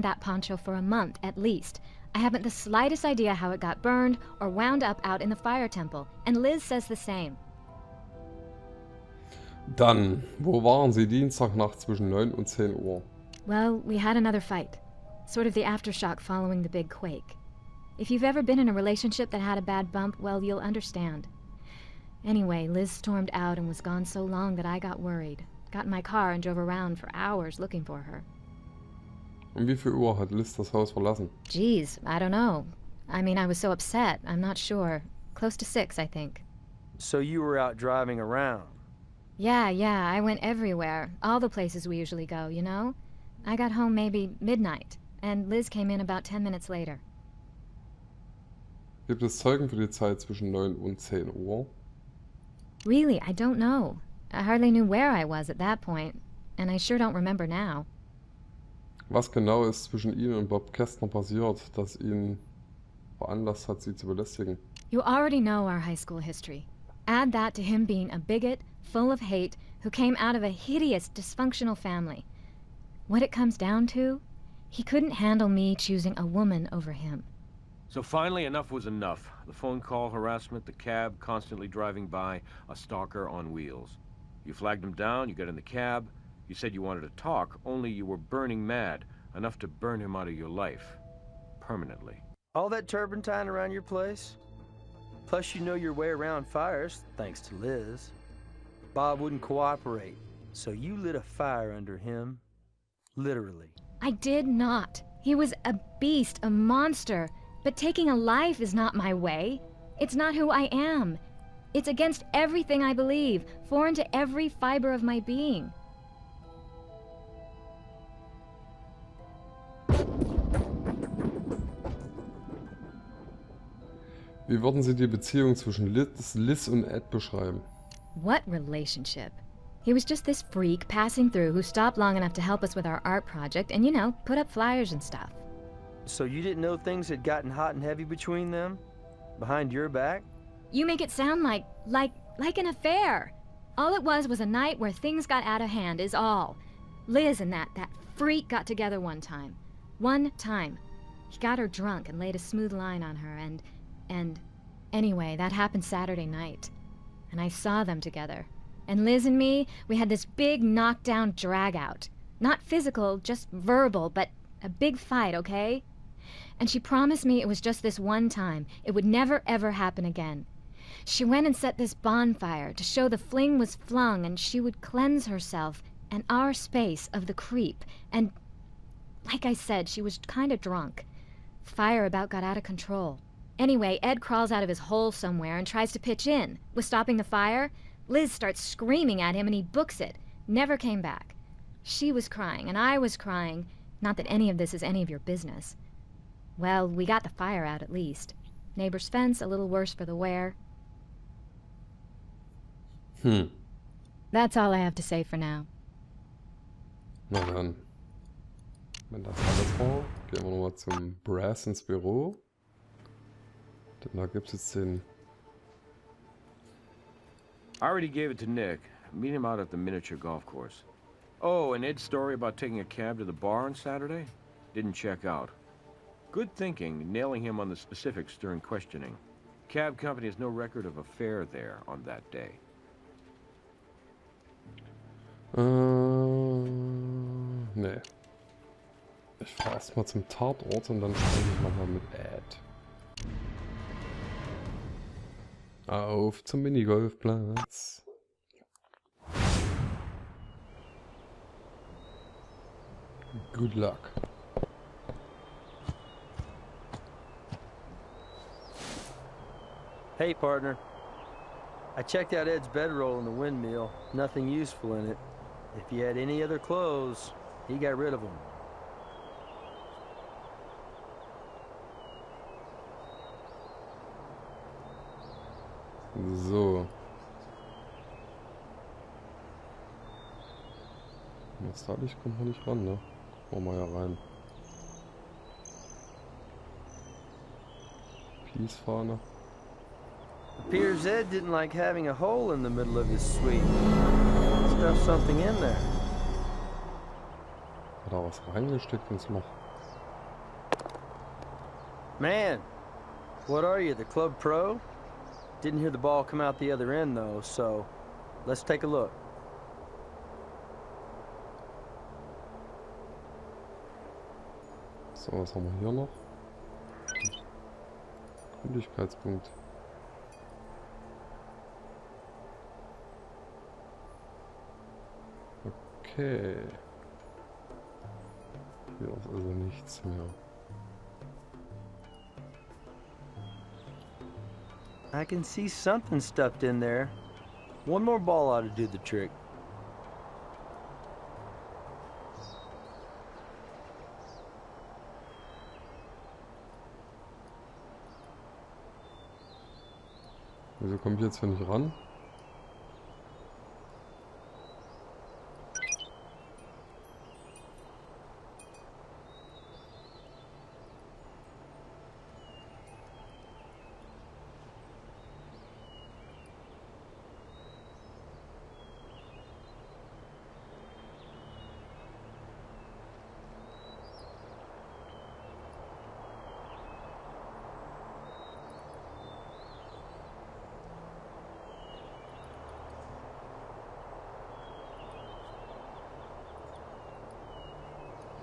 that poncho for a month at least. I haven't the slightest idea how it got burned or wound up out in the fire temple, and Liz says the same. Dann, wo waren Sie Dienstagnacht zwischen 9 und 10 Uhr? Well, we had another fight. Sort of the aftershock following the big quake. If you've ever been in a relationship that had a bad bump, well, you'll understand. Anyway, Liz stormed out and was gone so long that I got worried. Got in my car and drove around for hours looking for her. Um wie viel Uhr hat Liz das Haus verlassen? Geez, I don't know. I mean, I was so upset, I'm not sure. Close to 6, I think. So you were out driving around? Yeah, I went everywhere. All the places we usually go, you know? I got home maybe midnight, and Liz came in about 10 minutes later. Gibt es Zeugen für die Zeit zwischen 9 und 10 Uhr? Really, I don't know. I hardly knew where I was at that point, and I sure don't remember now. Was genau ist zwischen Ihnen und Bob Kästner passiert, das ihn veranlasst hat, Sie zu belästigen? You already know our high school history. Add that to him being a bigot, full of hate, who came out of a hideous, dysfunctional family. What it comes down to, he couldn't handle me choosing a woman over him. So finally, enough was enough. The phone call harassment, the cab constantly driving by, a stalker on wheels. You flagged him down, you got in the cab, you said you wanted to talk, only you were burning mad, enough to burn him out of your life. Permanently. All that turpentine around your place? Plus you know your way around fires, thanks to Liz. Bob wouldn't cooperate, so you lit a fire under him. Literally. I did not. He was a beast, a monster. But taking a life is not my way. It's not who I am. It's against everything I believe, foreign to every fiber of my being. Wie würden Sie die Beziehung zwischen Liz und Ed beschreiben? What relationship? He was just this freak passing through who stopped long enough to help us with our art project and, you know, put up flyers and stuff. So you didn't know things had gotten hot and heavy between them? Behind your back? You make it sound like an affair. All it was a night where things got out of hand is all. Liz and that freak got together one time. One time. He got her drunk and laid a smooth line on her and anyway, that happened Saturday night. And I saw them together. And Liz and me, we had this big knockdown drag-out. Not physical, just verbal, but a big fight, okay? And she promised me it was just this one time. It would never, ever happen again. She went and set this bonfire to show the fling was flung and she would cleanse herself and our space of the creep. And, like I said, she was kind of drunk. Fire about got out of control. Anyway, Ed crawls out of his hole somewhere and tries to pitch in. With stopping the fire, Liz starts screaming at him and he books it. Never came back. She was crying and I was crying. Not that any of this is any of your business. Well, we got the fire out at least. Neighbor's fence a little worse for the wear. That's all I have to say for now. Na dann, wenn das alles war, gehen wir nochmal zum Brass ins Büro. Denn da gibt es jetzt den... I already gave it to Nick. Meet him out at the miniature golf course. Oh, and Ed's story about taking a cab to the bar on Saturday? Didn't check out. Good thinking, nailing him on the specifics during questioning. Cab company has no record of a fare there on that day. Nee. Ich fahre erstmal zum Tatort und dann spreche ich nochmal mit Ed. Auf zum Minigolfplatz. Good luck. Hey, partner. I checked out Ed's bedroll in the windmill. Nothing useful in it. If he had any other clothes, he got rid of them. So. Das Licht kommt noch nicht ran, ne? Machen wir ja rein. Peace-Fahne. Appears Ed didn't like having a hole in the middle of his suite. Stuffed something in there. Hat er was reingesteckt ins Loch? Man, what are you, the club pro? Didn't hear the ball come out the other end, though, so let's take a look. So, was haben wir hier noch? Gründlichkeitspunkt. Okay. Hier ist also nichts mehr. I can see something stuffed in there. One more ball ought to do the trick. Wieso komme ich jetzt hier nicht ran?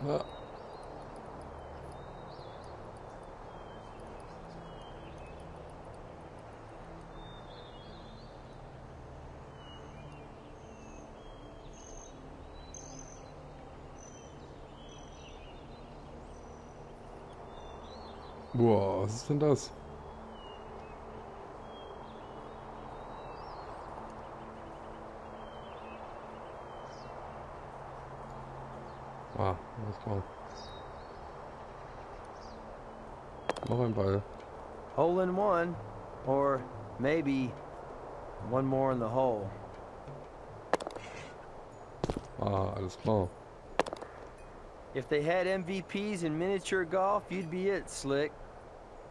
Ja. Boah, was ist denn das? Ah, alles klar. Noch ein Ball. Hole in one, or maybe one more in the hole. Ah, alles klar. If they had MVPs in miniature golf, you'd be it, Slick.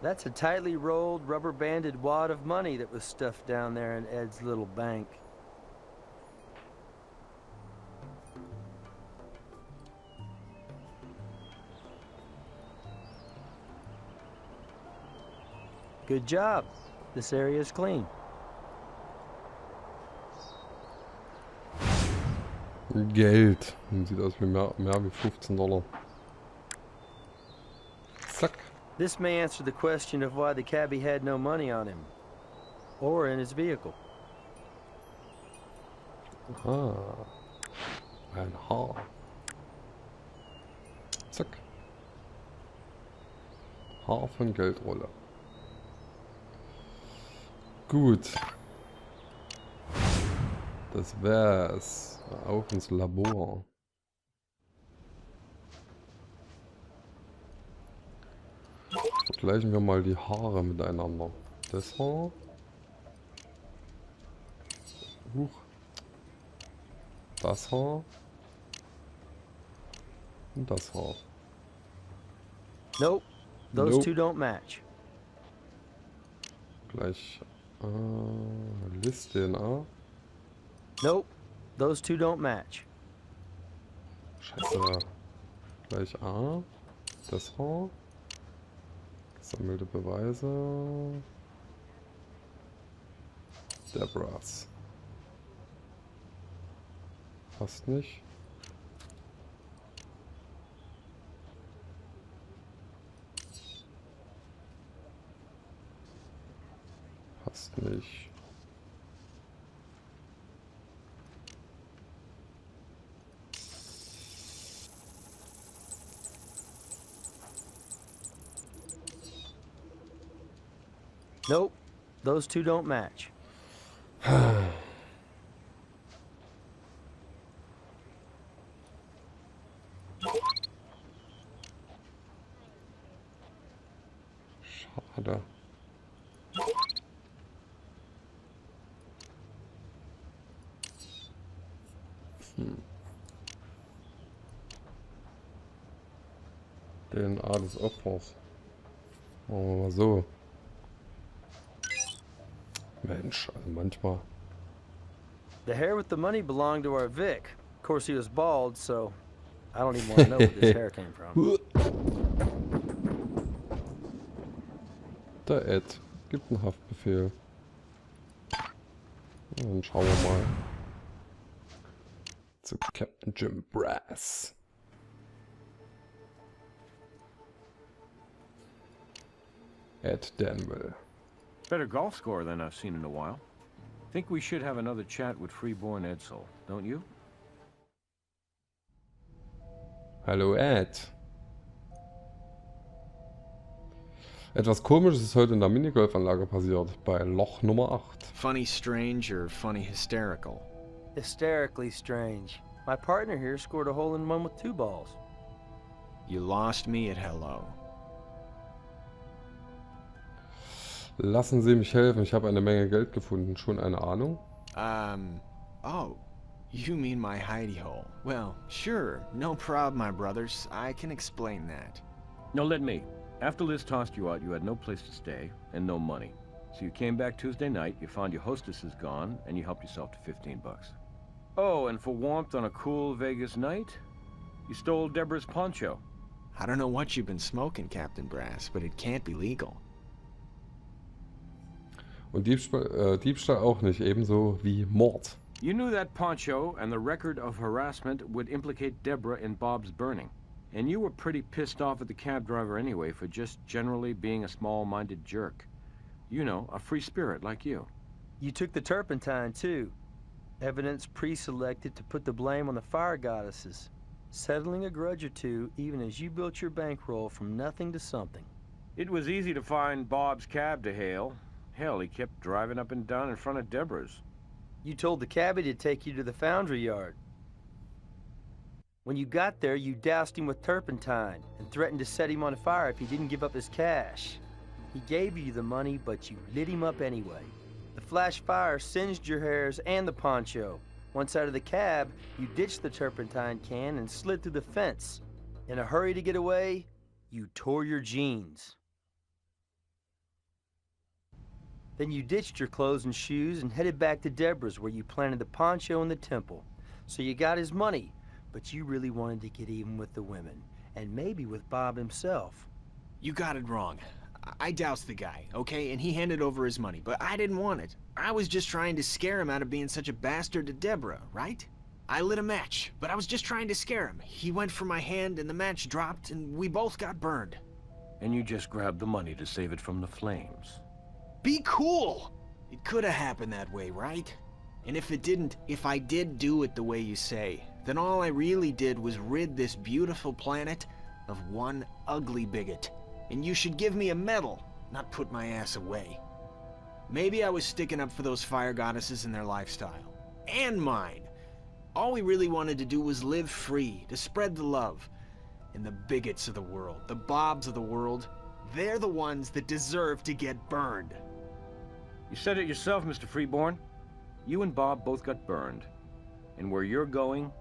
That's a tightly rolled, rubber-banded wad of money that was stuffed down there in Ed's little bank. Good job. This area is clean. Geld. Sieht aus wie mehr wie $15. Zack. This may answer the question of why the cabbie had no money on him. Or in his vehicle. Ah. Ein Haar. Zack. Haar von Geldrolle. Gut. Das wär's. Auf ins Labor. Vergleichen wir mal die Haare miteinander. Das Haar. Huch. Das Haar. Und das Haar. Nope. Those Nope. two don't match. Gleich Liste DNA. Nope. Those two don't match. Scheiße. Gleich A. Das Haar. Gesammelte Beweise. Deborahs. Passt nicht. Passt nicht. Nope. Those two don't match. Schade. DNA des Opfers. Machen wir mal so. Mensch, also manchmal. The hair with the money belonged to our Vic. Of course, he was bald, so I don't even want to know where this hair came from. Der Ed gibt einen Haftbefehl. Dann schauen wir mal. Zu Captain Jim Brass. Ed Danville. Better golf score than I've seen in a while. Think we should have another chat with freeborn Edsel, don't you? Hallo Ed. Etwas Komisches ist heute in der Minigolfanlage passiert, bei Loch Nummer 8. Funny strange or funny hysterical? Hysterically strange. My partner here scored a hole-in-one with 2 balls. You lost me at hello. Lassen Sie mich helfen, ich habe eine Menge Geld gefunden. Schon eine Ahnung? Oh, you mean my hidey hole. Well, sure, no problem, my brothers. I can explain that. No, let me. After Liz tossed you out, you had no place to stay and no money. So you came back Tuesday night, you found your hostess is gone, and you helped yourself to 15 bucks. Oh, and for warmth on a cool Vegas night, you stole Deborah's poncho. I don't know what you've been smoking, Captain Brass, but it can't be legal. Und Diebstahl auch nicht, ebenso wie Mord. You knew that poncho and the record of harassment would implicate Deborah in Bob's burning. And you were pretty pissed off at the cab driver anyway for just generally being a small-minded jerk. You know, a free spirit like you. You took the turpentine, too. Evidence pre-selected to put the blame on the fire goddesses. Settling a grudge or two, even as you built your bankroll from nothing to something. It was easy to find Bob's cab to hail. Hell, he kept driving up and down in front of Deborah's. You told the cabbie to take you to the foundry yard. When you got there, you doused him with turpentine and threatened to set him on fire if he didn't give up his cash. He gave you the money, but you lit him up anyway. The flash fire singed your hairs and the poncho. Once out of the cab, you ditched the turpentine can and slid through the fence. In a hurry to get away, you tore your jeans. Then you ditched your clothes and shoes and headed back to Deborah's, where you planted the poncho in the temple. So you got his money, but you really wanted to get even with the women, and maybe with Bob himself. You got it wrong. I doused the guy, okay? And he handed over his money, but I didn't want it. I was just trying to scare him out of being such a bastard to Deborah, right? I lit a match, but I was just trying to scare him. He went for my hand and the match dropped and we both got burned. And you just grabbed the money to save it from the flames. Be cool! It could have happened that way, right? And if it didn't, if I did do it the way you say, then all I really did was rid this beautiful planet of one ugly bigot. And you should give me a medal, not put my ass away. Maybe I was sticking up for those fire goddesses and their lifestyle. And mine. All we really wanted to do was live free, to spread the love. And the bigots of the world, the Bobs of the world, they're the ones that deserve to get burned. You said it yourself, Mr. Freeborn. You and Bob both got burned. And where you're going,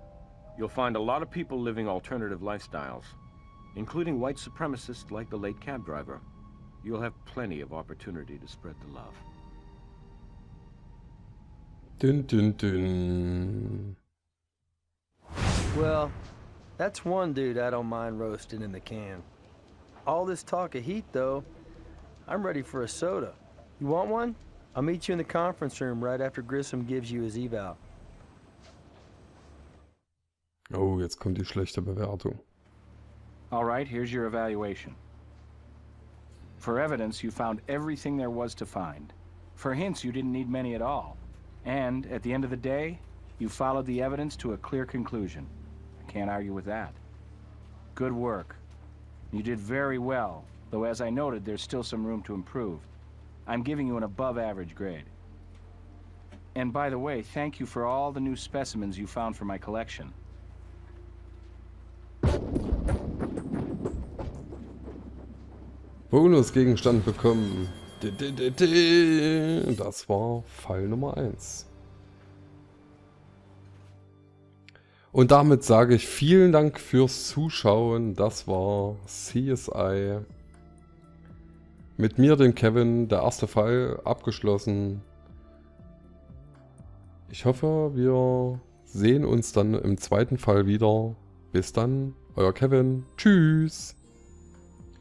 you'll find a lot of people living alternative lifestyles, including white supremacists like the late cab driver. You'll have plenty of opportunity to spread the love. Dun dun dun. Well, that's one dude I don't mind roasting in the can. All this talk of heat, though, I'm ready for a soda. You want one? I'll meet you in the conference room right after Grissom gives you his eval. Oh, jetzt kommt die schlechte Bewertung. All right, here's your evaluation. For evidence, you found everything there was to find. For hints, you didn't need many at all. And, at the end of the day, you followed the evidence to a clear conclusion. I can't argue with that. Good work. You did very well, though as I noted, there's still some room to improve. I'm giving you an above-average grade. And by the way, thank you for all the new specimens you found for my collection. Bonusgegenstand bekommen. Das war Fall Nummer 1. Und damit sage ich vielen Dank fürs Zuschauen. Das war CSI. Mit mir, dem Kevin, der erste Fall abgeschlossen. Ich hoffe, wir sehen uns dann im zweiten Fall wieder. Bis dann, euer Kevin. Tschüss.